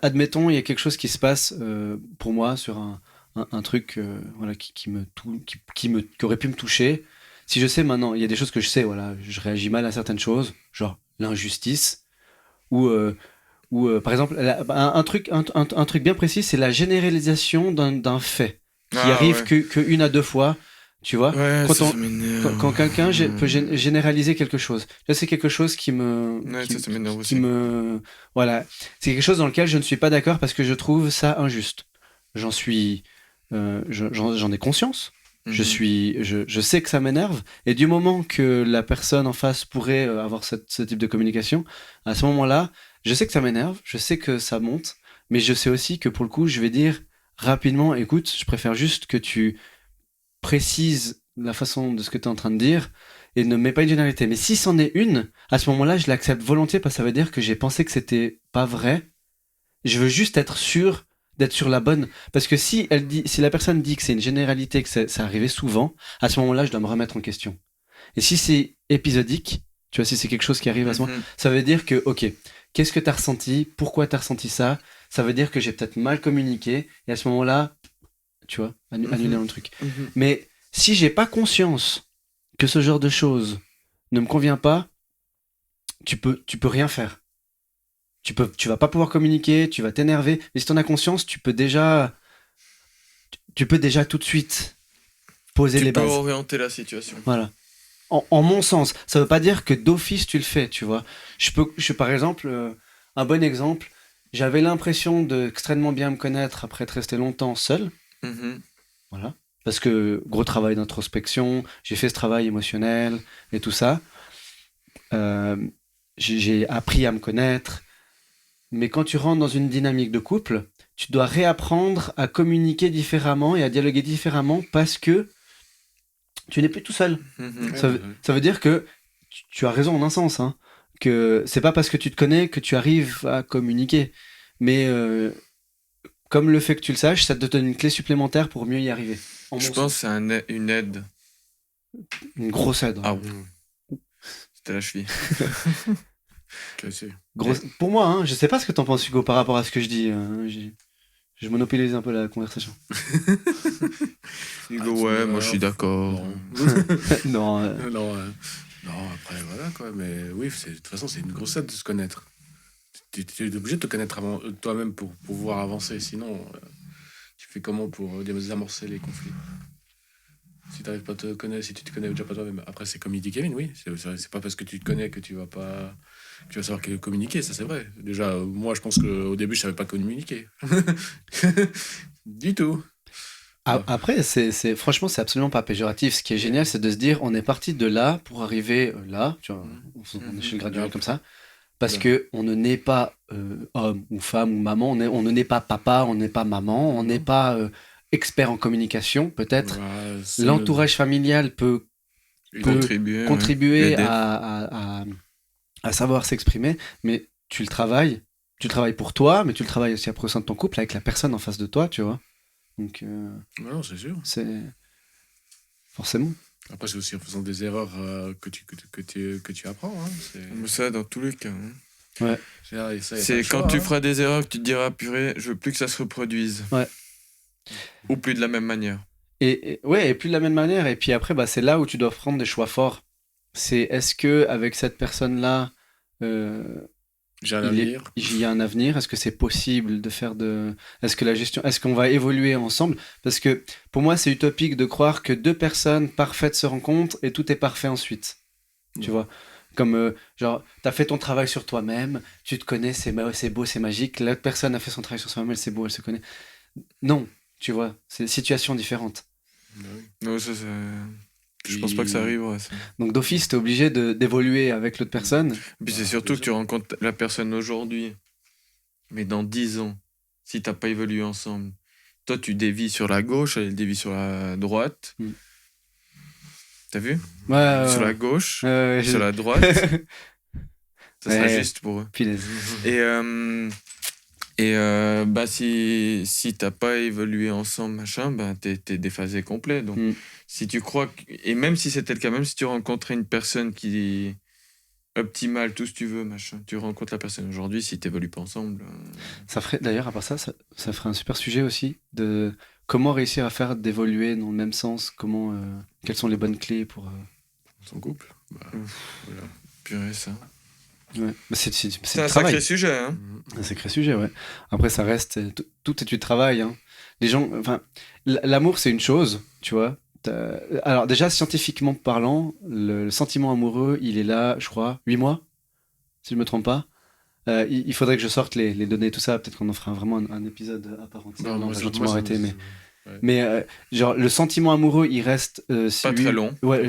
Admettons, il y a quelque chose qui se passe pour moi sur un truc voilà, qui aurait pu me toucher. Si je sais maintenant, il y a des choses que je sais, voilà, je réagis mal à certaines choses, genre l'injustice, ou, par exemple, un truc bien précis, c'est la généralisation d'un fait qui arrive ouais. que une à deux fois, tu vois. Ouais, Quand, ça, on, ça m'énerve. quand quelqu'un peut généraliser quelque chose, ça c'est quelque chose Ouais, ça m'énerve qui aussi. me, voilà, c'est quelque chose dans lequel je ne suis pas d'accord parce que je trouve ça injuste. J'en suis, j'en ai conscience. Mhm. Je sais que ça m'énerve, et du moment que la personne en face pourrait avoir ce type de communication, à ce moment-là, je sais que ça m'énerve, je sais que ça monte, mais je sais aussi que pour le coup, je vais dire rapidement, écoute, je préfère juste que tu précises la façon de ce que tu es en train de dire et ne mets pas une généralité. Mais si c'en est une, à ce moment-là, je l'accepte volontiers parce que ça veut dire que j'ai pensé que c'était pas vrai. Je veux juste être sûr d'être sur la bonne. Parce que si la personne dit que c'est une généralité, que ça arrivait souvent, à ce moment-là, je dois me remettre en question. Et si c'est épisodique, tu vois, si c'est quelque chose qui arrive à ce moment, Mhm. ça veut dire que, ok, qu'est-ce que t'as ressenti? Pourquoi t'as ressenti ça? Ça veut dire que j'ai peut-être mal communiqué. Et à ce moment-là, tu vois, annuler le truc. Mhm. Mais si j'ai pas conscience que ce genre de choses ne me convient pas, tu peux rien faire. Tu vas pas pouvoir communiquer, tu vas t'énerver. Mais si t'en as conscience, tu peux déjà tout de suite poser Tu les peux bases. orienter la situation. Voilà. En mon sens, ça veut pas dire que d'office tu le fais, tu vois. Par exemple, un bon exemple, j'avais l'impression de extrêmement bien me connaître après être resté longtemps seul. Mhm. Voilà. Parce que gros travail d'introspection, j'ai fait ce travail émotionnel et tout ça. Euh, j'ai appris à me connaître. Mais quand tu rentres dans une dynamique de couple, tu dois réapprendre à communiquer différemment et à dialoguer différemment parce que tu n'es plus tout seul. Mhm. Ça veut dire que tu as raison en un sens, hein, que c'est pas parce que tu te connais que tu arrives à communiquer. Mais comme le fait que tu le saches, ça te donne une clé supplémentaire pour mieux y arriver. En Je mon pense sens. que c'est une aide. Une grosse aide. Ah, Ouais. c'était la cheville. Pour moi, hein, je sais pas ce que t'en penses, Hugo, par rapport à ce que je dis. Je monopolise un peu la conversation. Hugo, ouais, moi je suis d'accord. Non, Non, après, voilà, quoi. Mais oui, de toute façon, c'est une grosse aide de se connaître. Tu es obligé de te connaître toi-même pour pouvoir avancer. Sinon, tu fais comment pour désamorcer les conflits? Si t'arrives pas à te connaître, si tu te connais déjà pas toi-même. Après, c'est comme il dit Kevin, oui. C'est pas parce que tu te connais que tu vas pas. Que tu vas savoir communiquer, ça c'est vrai. Déjà, moi, je pense qu'au début, je savais pas communiquer. Du tout. Après, franchement, c'est absolument pas péjoratif. Ce qui est génial, c'est de se dire, on est parti de là pour arriver là, tu vois, on échelle graduelle comme ça, parce que on ne naît pas homme ou femme ou maman, on ne naît pas papa, on n'est pas maman, on n'est pas expert en communication, peut-être. L'entourage familial peut Contribuer, ouais. contribuer Aider. à savoir s'exprimer, mais tu le travailles pour toi, mais tu le travailles aussi après au sein de ton couple avec la personne en face de toi, tu vois. Donc, Non, c'est sûr. c'est forcément. Après, c'est aussi en faisant des erreurs que tu apprends. Hein. Mais ça, dans tous les cas. Hein. Ouais. C'est quand tu feras des erreurs que tu te diras, purée, je veux plus que ça se reproduise. Ouais. Ou plus de la même manière. Ouais, et plus de la même manière. Et puis après, bah, c'est là où tu dois prendre des choix forts. C'est est-ce que avec cette personne-là, j'ai un avenir. il y a un avenir? Est-ce que c'est possible de faire de... Est-ce qu'on va évoluer ensemble? Parce que pour moi, c'est utopique de croire que deux personnes parfaites se rencontrent et tout est parfait ensuite. Tu vois? Comme, genre, t'as fait ton travail sur toi-même, tu te connais, c'est beau, c'est magique. L'autre personne a fait son travail sur soi-même, c'est beau, elle se connaît. Non, tu vois, c'est une situation différente. Non, ça. Je pense pas que ça arrivera. Ça. Donc d'office, t'es obligé d'évoluer avec l'autre personne. Et puis c'est surtout que tu rencontres la personne aujourd'hui. Mais dans 10 ans, si t'as pas évolué ensemble, toi tu dévis sur la gauche, elle dévie sur la droite. T'as vu? Ouais, sur la gauche, sur sur la droite. Ça sera juste pour eux. Et bah si t'as pas évolué ensemble, machin, bah t'es déphasé complet. Donc si tu crois et même si c'était le cas, même si tu rencontrais une personne qui optimale, tout ce que tu veux, machin. Tu rencontres la personne aujourd'hui, si t'évolues pas ensemble. Ça ferait, d'ailleurs, à part ça ferait un super sujet aussi de comment réussir à faire d'évoluer dans le même sens, quelles sont les bonnes clés pour. Son couple. Bah, voilà. Purée, ça. Ouais. Mais c'est C'est du un travail. sacré sujet, hein. Un sacré sujet, ouais. Après, ça reste. Tout est du travail. Hein. Les gens. Enfin, l'amour, c'est une chose, tu vois. Alors, déjà, scientifiquement parlant, le sentiment amoureux, il est là, je crois, 8 mois, si je me trompe pas. Il faudrait que je sorte les données, tout ça. Peut-être qu'on en fera vraiment un épisode à part entière. Non, on va gentiment arrêter, mais. Ouais. Mais genre, le sentiment amoureux, il reste Pas très long. Ouais,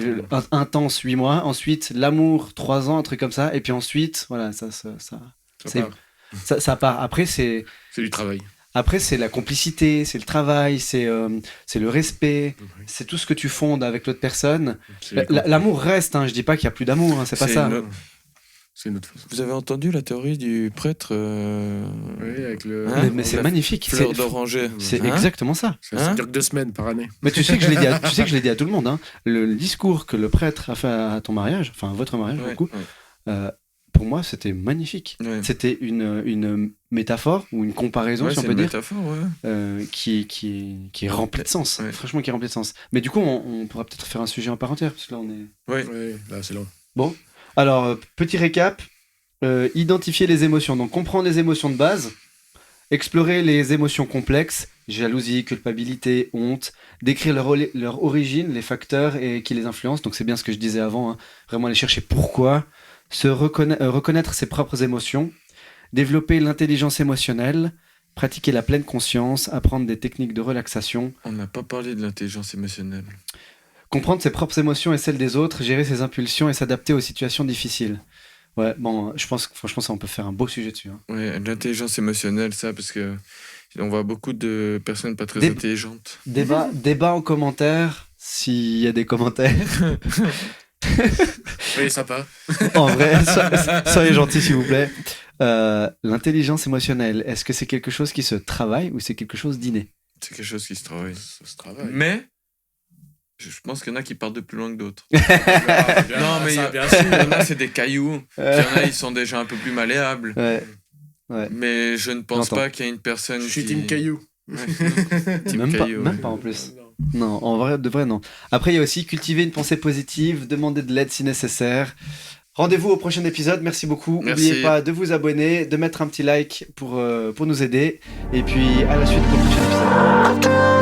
intense 8 mois. Ensuite, l'amour, 3 ans, un truc comme ça. Et puis ensuite, voilà, Ça c'est- part. ça part. Après, c'est C'est du travail. la complicité, c'est le travail, c'est le respect, Ouais. c'est tout ce que tu fondes avec l'autre personne. C'est L'amour reste, hein, je dis pas qu'il y a plus d'amour, hein, c'est pas C'est ça. C'est une autre façon. Vous avez entendu la théorie du prêtre Oui, avec le. Hein Mais c'est La magnifique. fleur d'oranger. C'est Hein exactement ça. Ça dure que 2 semaines par année. Mais tu sais que je l'ai dit à tout le monde. Hein. Le discours que le prêtre a fait à ton mariage, enfin à votre mariage, Ouais, du coup, ouais. pour moi, c'était magnifique. Ouais. C'était une métaphore ou une comparaison, Ouais, si on c'est peut une dire, métaphore, ouais. qui est remplie de sens. Ouais. Franchement, qui est remplie de sens. Mais du coup, on pourra peut-être faire un sujet en part entière, parce que là, on est... Ouais. Oui, là, c'est long. Bon, alors, petit récap. Identifier les émotions. Donc, comprendre les émotions de base, explorer les émotions complexes, jalousie, culpabilité, honte, décrire leur origine, les facteurs qui les influencent. Donc, c'est bien ce que je disais avant. Hein. Vraiment aller chercher pourquoi, reconnaître ses propres émotions, développer l'intelligence émotionnelle, pratiquer la pleine conscience, apprendre des techniques de relaxation, On n'a pas parlé de l'intelligence émotionnelle. comprendre ses propres émotions et celles des autres, gérer ses impulsions et s'adapter aux situations difficiles. Ouais, bon, je pense que franchement, ça, on peut faire un beau sujet dessus. Hein. Ouais, l'intelligence émotionnelle, ça, parce que on voit beaucoup de personnes pas très Des- intelligentes. Débat en commentaire, s'il y a des commentaires. Oui, sympa. En vrai, soyez gentils, s'il vous plaît. L'intelligence émotionnelle, est-ce que c'est quelque chose qui se travaille ou c'est quelque chose d'inné? C'est quelque chose qui se travaille. Ça se travaille. Mais, je pense qu'il y en a qui partent de plus loin que d'autres. Non, mais ça, il bien y sûr. en a, c'est des cailloux. Puis il y en a, ils sont déjà un peu plus malléables. Ouais. Ouais. Mais je ne pense J'entends. pas qu'il y ait une personne Je suis qui... Team Caillou. Ouais. Team Même caillou, ouais. pas en plus. Non, en vrai, de vrai, non. Après, il y a aussi cultiver une pensée positive, demander de l'aide si nécessaire. Rendez-vous au prochain épisode. Merci beaucoup. Merci. N'oubliez pas de vous abonner, de mettre un petit like pour nous aider. Et puis, à la suite pour le prochain épisode.